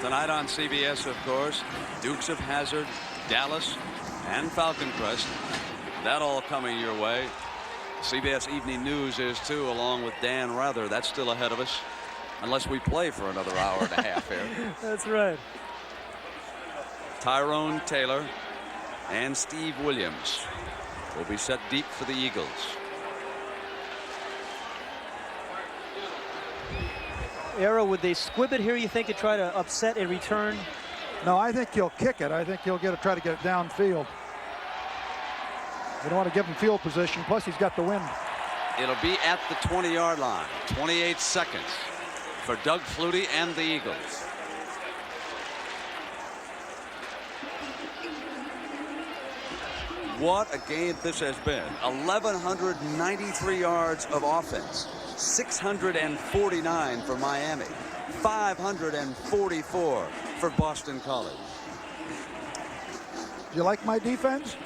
Tonight on CBS, of course, Dukes of Hazzard, Dallas, and Falcon Crest. That all coming your way. CBS Evening News is too, along with Dan Rather. That's still ahead of us, unless we play for another hour and a half here. That's right. Tyrone Taylor and Steve Williams will be set deep for the Eagles. Arrow, would they squib it here, you think, to try to upset a return? No, I think he'll kick it. I think he'll try to get it downfield. They don't want to give him field position. Plus, he's got the wind. It'll be at the 20-yard line. 28 seconds for Doug Flutie and the Eagles. What a game this has been. 1,193 yards of offense. 649 for Miami. 544 for Boston College. Do you like my defense?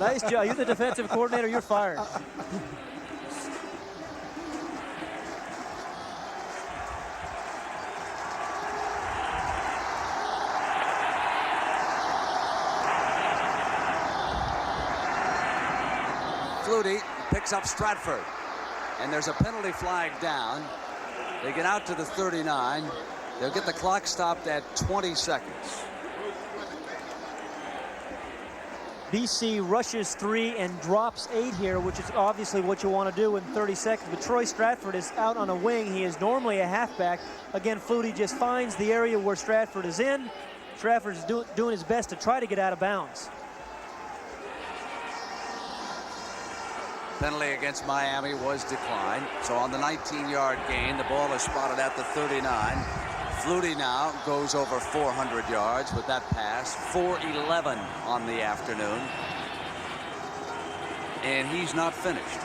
Nice job. You're the defensive coordinator. You're fired. Flutie picks up Stratford, and there's a penalty flag down. They get out to the 39. They'll get the clock stopped at 20 seconds. BC rushes 3 and drops 8 here, which is obviously what you want to do in 30 seconds. But Troy Stratford is out on a wing. He is normally a halfback. Again, Flutie just finds the area where Stratford is in. Stratford is doing his best to try to get out of bounds. Penalty against Miami was declined. So on the 19-yard gain, the ball is spotted at the 39. Flutie now goes over 400 yards with that pass. 411 on the afternoon. And he's not finished.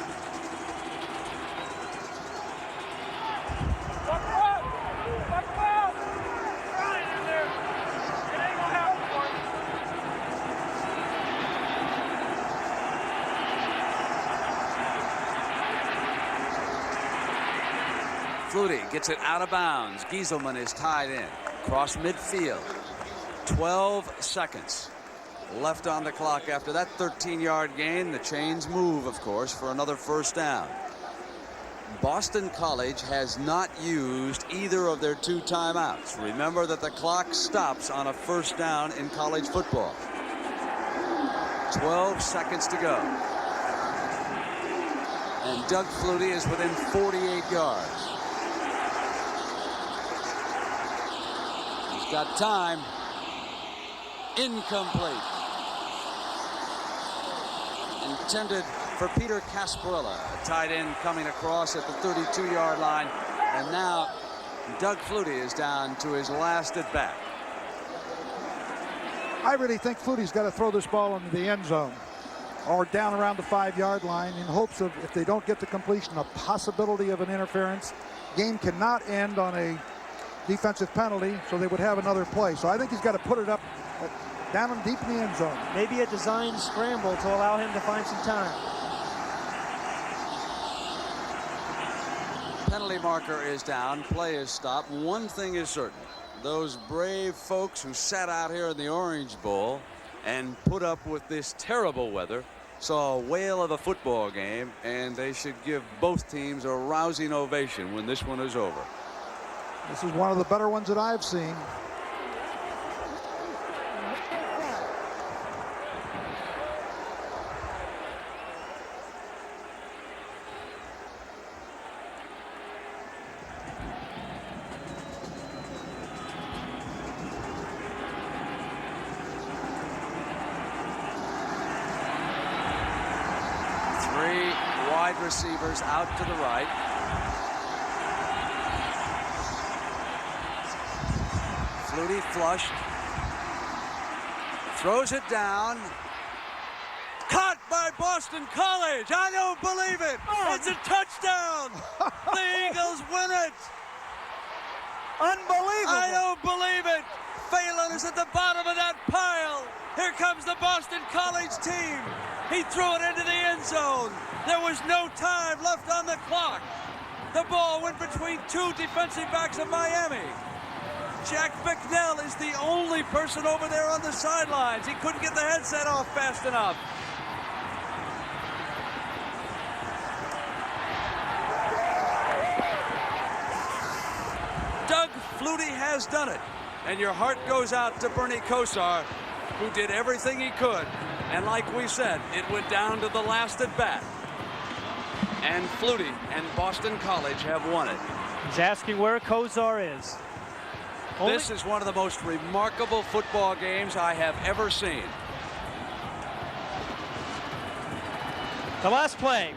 Flutie gets it out of bounds. Gieselman is tied in. Cross midfield. 12 seconds left on the clock after that 13-yard gain. The chains move, of course, for another first down. Boston College has not used either of their 2 timeouts. Remember that the clock stops on a first down in college football. 12 seconds to go. And Doug Flutie is within 48 yards. Got time. Incomplete. Intended for Peter Casparilla. A tight end coming across at the 32-yard line. And now Doug Flutie is down to his last at bat. I really think Flutie's got to throw this ball into the end zone or down around the 5-yard line in hopes of, if they don't get the completion, a possibility of an interference. Game cannot end on a defensive penalty, so they would have another play. So I think he's got to put it up down and deep in the end zone. Maybe a designed scramble to allow him to find some time. Penalty marker is down. Play is stopped. One thing is certain. Those brave folks who sat out here in the Orange Bowl and put up with this terrible weather saw a whale of a football game, and they should give both teams a rousing ovation when this one is over. This is one of the better ones that I've seen. Three wide receivers out to the right. Flutie flushed. Throws it down. Caught by Boston College. I don't believe it. It's a touchdown. The Eagles win it. Unbelievable. I don't believe it. Phelan is at the bottom of that pile. Here comes the Boston College team. He threw it into the end zone. There was no time left on the clock. The ball went between 2 defensive backs of Miami. Jack Bicknell is the only person over there on the sidelines. He couldn't get the headset off fast enough. Doug Flutie has done it. And your heart goes out to Bernie Kosar, who did everything he could. And like we said, it went down to the last at bat. And Flutie and Boston College have won it. He's asking where Kosar is. This is one of the most remarkable football games I have ever seen. The last play.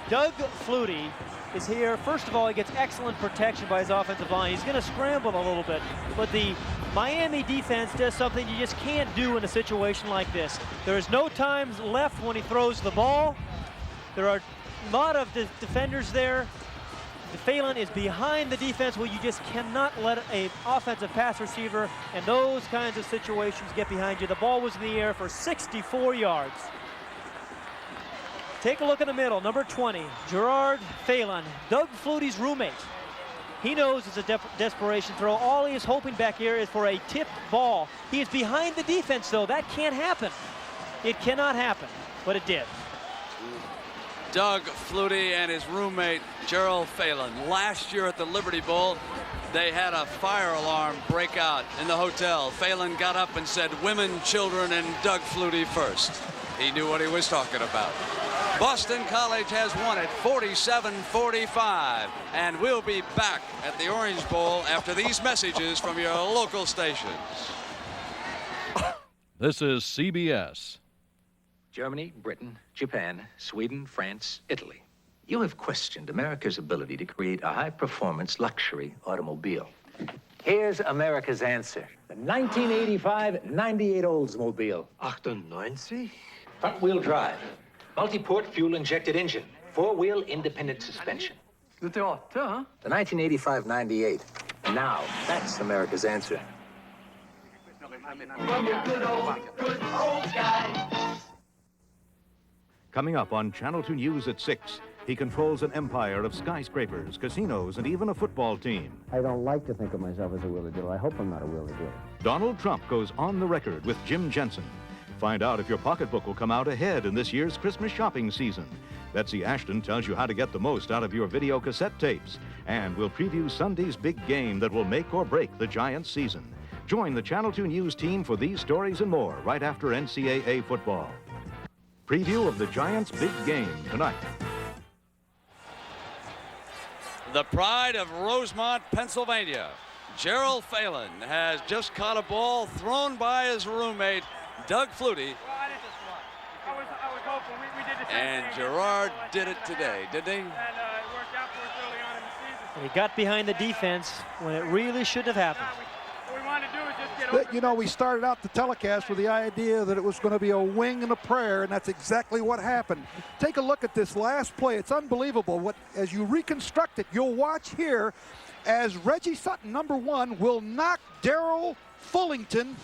Doug Flutie is here. First of all, he gets excellent protection by his offensive line. He's going to scramble a little bit, but the Miami defense does something you just can't do in a situation like this. There is no time left when he throws the ball. There are a lot of defenders there. Phelan is behind the defense where you just cannot let an offensive pass receiver and those kinds of situations get behind you. The ball was in the air for 64 yards. Take a look in the middle, number 20, Gerard Phelan, Doug Flutie's roommate. He knows it's a desperation throw. All he is hoping back here is for a tipped ball. He is behind the defense, though. That can't happen. It cannot happen, but it did. Doug Flutie and his roommate, Gerard Phelan. Last year at the Liberty Bowl, they had a fire alarm break out in the hotel. Phelan got up and said, "Women, children, and Doug Flutie first." He knew what he was talking about. Boston College has won it 47-45. And we'll be back at the Orange Bowl after these messages from your local stations. This is CBS. Germany, Britain, Japan, Sweden, France, Italy. You have questioned America's ability to create a high-performance luxury automobile. Here's America's answer. The 1985-98 Oldsmobile. 98? Front-wheel drive, multi-port fuel-injected engine, four-wheel independent suspension. Det är 8, huh? The 1985-98. Now, that's America's answer. Coming up on Channel 2 News at 6, he controls an empire of skyscrapers, casinos, and even a football team. I don't like to think of myself as a wheeler-dealer. I hope I'm not a wheeler-dealer. Donald Trump goes on the record with Jim Jensen. Find out if your pocketbook will come out ahead in this year's Christmas shopping season. Betsy Ashton tells you how to get the most out of your video cassette tapes. And we'll preview Sunday's big game that will make or break the Giants' season. Join the Channel 2 News team for these stories and more right after NCAA football. Preview of the Giants' big game tonight. The pride of Rosemont, Pennsylvania. Gerard Phelan has just caught a ball thrown by his roommate, Doug Flutie. I was hoping we did the same And thing Gerard did it today, didn't he? And it worked out for us early on in the season. He got behind the defense when it really shouldn't have happened. What we wanted to do is just get over. You know, we started out the telecast with the idea that it was going to be a wing and a prayer, and that's exactly what happened. Take a look at this last play. It's unbelievable. As you reconstruct it, you'll watch here as Reggie Sutton, number 1, will knock Darrell Fullington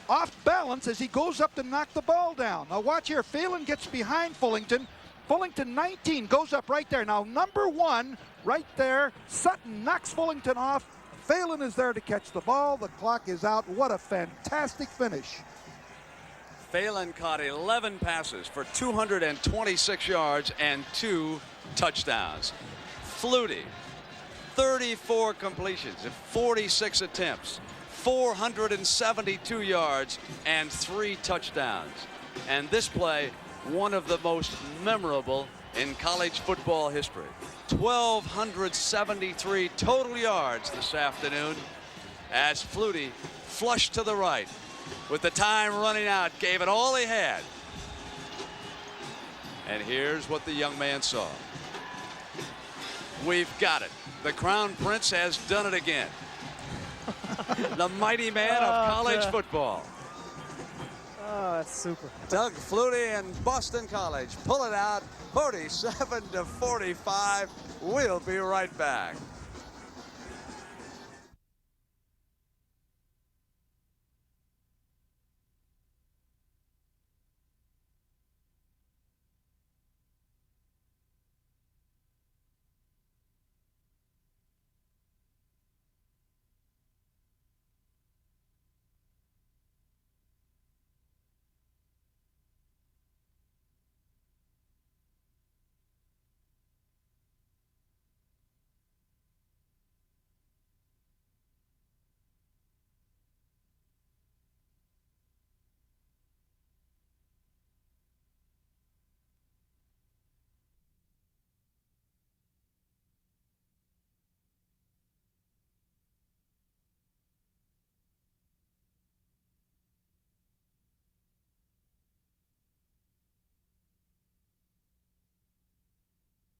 off balance as he goes up to knock the ball down. Now watch here. Phelan gets behind Fullington. Fullington 19 goes up right there. Now number 1 right there. Sutton knocks Fullington off. Phelan is there to catch the ball. The clock is out. What a fantastic finish. Phelan caught 11 passes for 226 yards and 2 touchdowns. Flutie, 34 completions in 46 attempts, 472 yards and 3 touchdowns. And this play, one of the most memorable in college football history. 1,273 total yards this afternoon as Flutie flushed to the right with the time running out, gave it all he had. And here's what the young man saw. We've got it. The Crown Prince has done it again. The mighty man of college football. Oh, that's super. Doug Flutie and Boston College pull it out 47-45. We'll be right back.